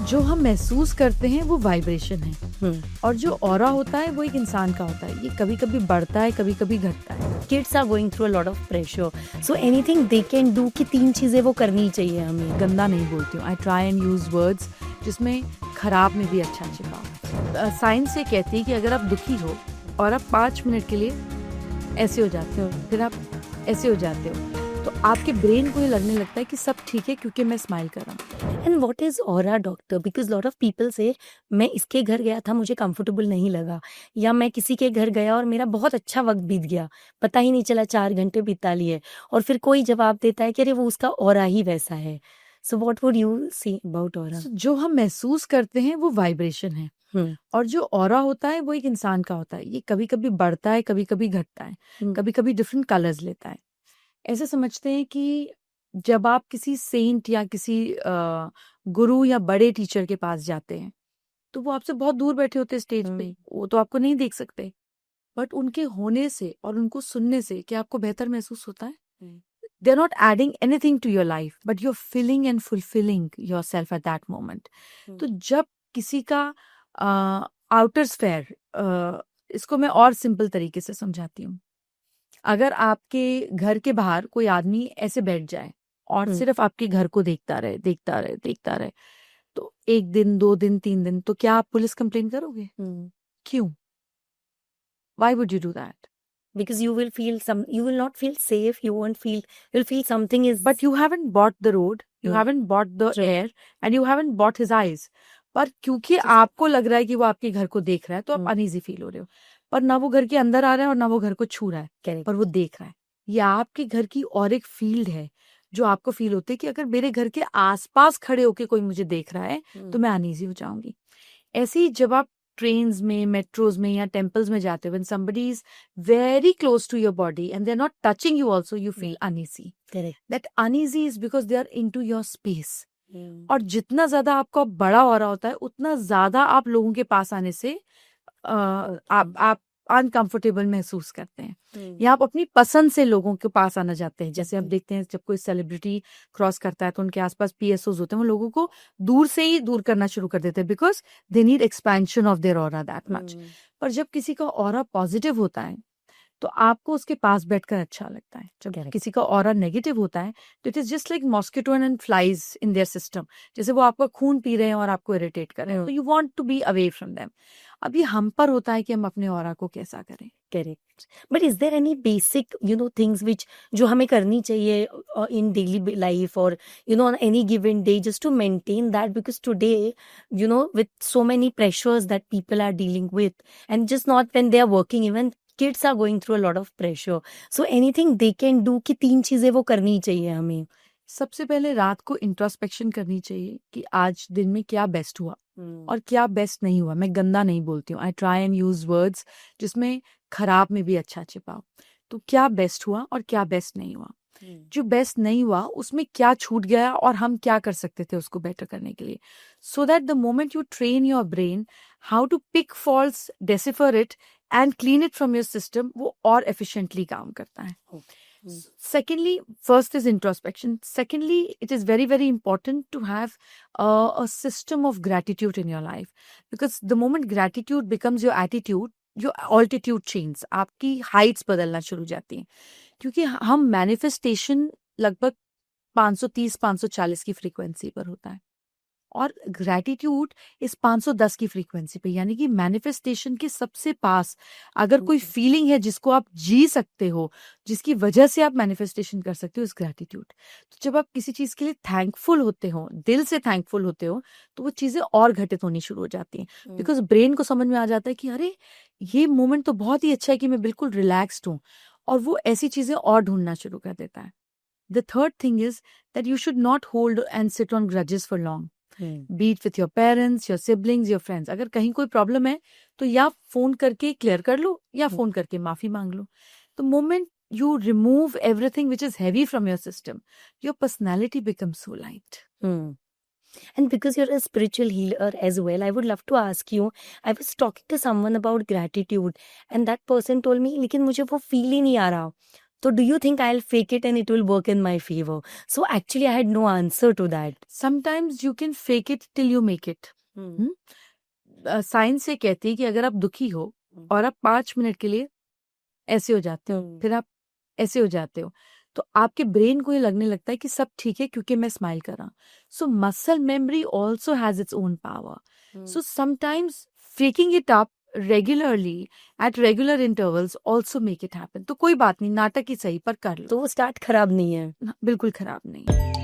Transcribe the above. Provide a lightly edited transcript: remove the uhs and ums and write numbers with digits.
जो हम महसूस करते हैं वो वाइब्रेशन है और जो ऑरा होता है वो एक इंसान का होता है। ये कभी कभी बढ़ता है, कभी कभी घटता है। Kids are going through a lot of pressure, so anything they can do कि 3 चीजें वो करनी चाहिए हमें। गंदा नहीं बोलती हूँ, I try and use words जिसमें खराब में भी अच्छा छिपा। साइंस ये कहती है कि अगर आप दुखी हो और आप 5 मिनट के लिए ऐसे हो जाते हो, फिर आप ऐसे हो जाते हो, तो आपके ब्रेन को ये लगने लगता है कि सब ठीक है क्योंकि मैं स्माइल कर रहा हूँ। And what is aura doctor? Because lot of people से मैं इसके घर गया था, मुझे कंफर्टेबल नहीं लगा, या मैं किसी के घर गया और मेरा बहुत अच्छा वक्त बीत गया, पता ही नहीं चला 4 घंटे बिता लिए, और फिर कोई जवाब देता है कि अरे वो उसका ऑरा ही वैसा है। So what would you say about aura? जो हम महसूस करते हैं वो वाइब्रेशन है और जो ऑरा होता है वो एक इंसान का होता है। ये कभी कभी बढ़ता है, कभी कभी घटता है, कभी कभी डिफरेंट कलर्स लेता है। ऐसे समझते हैं कि जब आप किसी सेंट या किसी गुरु या बड़े टीचर के पास जाते हैं तो वो आपसे बहुत दूर बैठे होते हैं स्टेज पे, वो तो आपको नहीं देख सकते, बट उनके होने से और उनको सुनने से क्या आपको बेहतर महसूस होता है? They are not adding anything to your life but you are feeling and fulfilling yourself at that moment. तो जब किसी का आउटर स्फेयर, इसको मैं और सिंपल तरीके से समझाती हूँ। अगर आपके घर के बाहर कोई आदमी ऐसे बैठ जाए और सिर्फ आपके घर को देखता रहे, देखता रहे, देखता रहे, तो 1 दिन, 2 दिन, 3 दिन, तो क्या आप पुलिस कंप्लेन करोगे? क्यों? Why would you do that? Because you will not feel safe, you'll feel something is. But you haven't bought the road, you haven't bought the air, and you haven't bought his eyes. पर क्योंकि आपको लग रहा है कि वो आपके घर को देख रहा है तो आप अनईजी फील हो रहे हो, पर ना वो घर के अंदर आ रहा है और ना वो घर को छू रहा है, पर वो देख रहा है। ये आपके घर की और एक फील्ड है जो आपको फील होती है कि अगर मेरे घर के आसपास खड़े होके कोई मुझे देख रहा है तो मैं अनईजी हो जाऊंगी। ऐसे ही जब आप ट्रेन्स में, मेट्रोज में या टेम्पल्स में जाते हो, when somebody is very close to your body and they are not touching you also, you feel uneasy. That uneasy is because they are into your space. और जितना ज्यादा आपका बड़ा हो रहा होता है उतना ज्यादा आप लोगों के पास आने से आप अनकंफर्टेबल महसूस करते हैं, या आप अपनी पसंद से लोगों के पास आना चाहते हैं। जैसे आप देखते हैं जब कोई सेलिब्रिटी क्रॉस करता है तो उनके आसपास पीएसओज होते हैं, वो लोगों को दूर से ही दूर करना शुरू कर देते हैं because they need expansion of their aura that much. पर जब किसी का ऑरा पॉजिटिव होता है तो आपको उसके पास बैठकर अच्छा लगता है। जब किसी का ऑरा नेगेटिव होता है तो it is just like mosquito and flies in their system, जैसे वो आपका खून पी रहे हैं और आपको इरिटेट कर रहे हैं, तो you want to be away from them. अब ये हम पर होता है कि हम अपने ऑरा को कैसा करें। Correct, but is there any basic things which जो हमें करनी चाहिए इन डेली लाइफ और on any given day just to maintain that? Because today with so many pressures that people are dealing with, and just not when they are working, even kids are going through a lot of pressure, so anything they can do कि 3 चीजें वो करनी चाहिए हमें? सबसे पहले रात को इंट्रोस्पेक्शन करनी चाहिए कि आज दिन में क्या बेस्ट हुआ और क्या बेस्ट नहीं हुआ। मैं गंदा नहीं बोलती हूँ, I try and use words जिसमें खराब में भी अच्छा छिपा हो। तो क्या बेस्ट हुआ और क्या बेस्ट नहीं हुआ। जो बेस्ट नहीं हुआ उसमें क्या छूट गया और हम क्या कर सकते थे उसको बेटर करने के लिए, so that the moment you train your brain how to pick faults, decipher it and clean it from your system, वो और एफिशिएंटली काम करता है। Secondly, first is introspection. Secondly, it is very, very important to have a system of gratitude in your life, because the moment gratitude becomes your attitude, your altitude changes. आपकी heights बदलना शुरू हो जाती हैं, क्योंकि हम manifestation लगभग 530-540 की फ्रीक्वेंसी पर होता है और ग्रैटिट्यूड इस 510 की फ्रीक्वेंसी पे, यानी कि मैनिफेस्टेशन के सबसे पास अगर कोई फीलिंग है जिसको आप जी सकते हो, जिसकी वजह से आप मैनिफेस्टेशन कर सकते हो, इस ग्रैटिट्यूड। तो जब आप किसी चीज के लिए थैंकफुल होते हो, दिल से थैंकफुल होते हो, तो वो चीजें और घटित होनी शुरू हो जाती हैं, बिकॉज ब्रेन को समझ में आ जाता है कि अरे ये मोमेंट तो बहुत ही अच्छा है कि मैं बिल्कुल रिलैक्स्ड हूँ, और वो ऐसी चीजें और ढूंढना शुरू कर देता है। The third thing is that you should not hold and sit on grudges for long, be it with your parents, your siblings, your friends. अगर कहीं कोई प्रॉब्लम है तो या फोन करके क्लियर कर लो या फोन करके माफी मांग लो। The moment you remove everything which is heavy from your system, your personality becomes so light. And because you're a spiritual healer as well, I would love to ask you, I was talking to someone about gratitude and that person told me लेकिन मुझे वो feel ही नहीं आ रहा, So do you think I'll fake it and it will work in my favor? So actually, I had no answer to that. Sometimes you can fake it till you make it. Science ये कहती है कि अगर आप दुखी हो और आप 5 मिनट के लिए ऐसे हो जाते हो, फिर आप ऐसे हो जाते हो, तो आपके ब्रेन को ये लगने लगता है कि सब ठीक है क्योंकि मैं स्माइल कर रहा हूँ. So muscle memory also has its own power. So sometimes faking it up regularly at regular intervals also make it happen. तो कोई बात नहीं, नाटक ही सही पर कर लो. तो वो स्टार्ट खराब नहीं है. बिल्कुल खराब नहीं.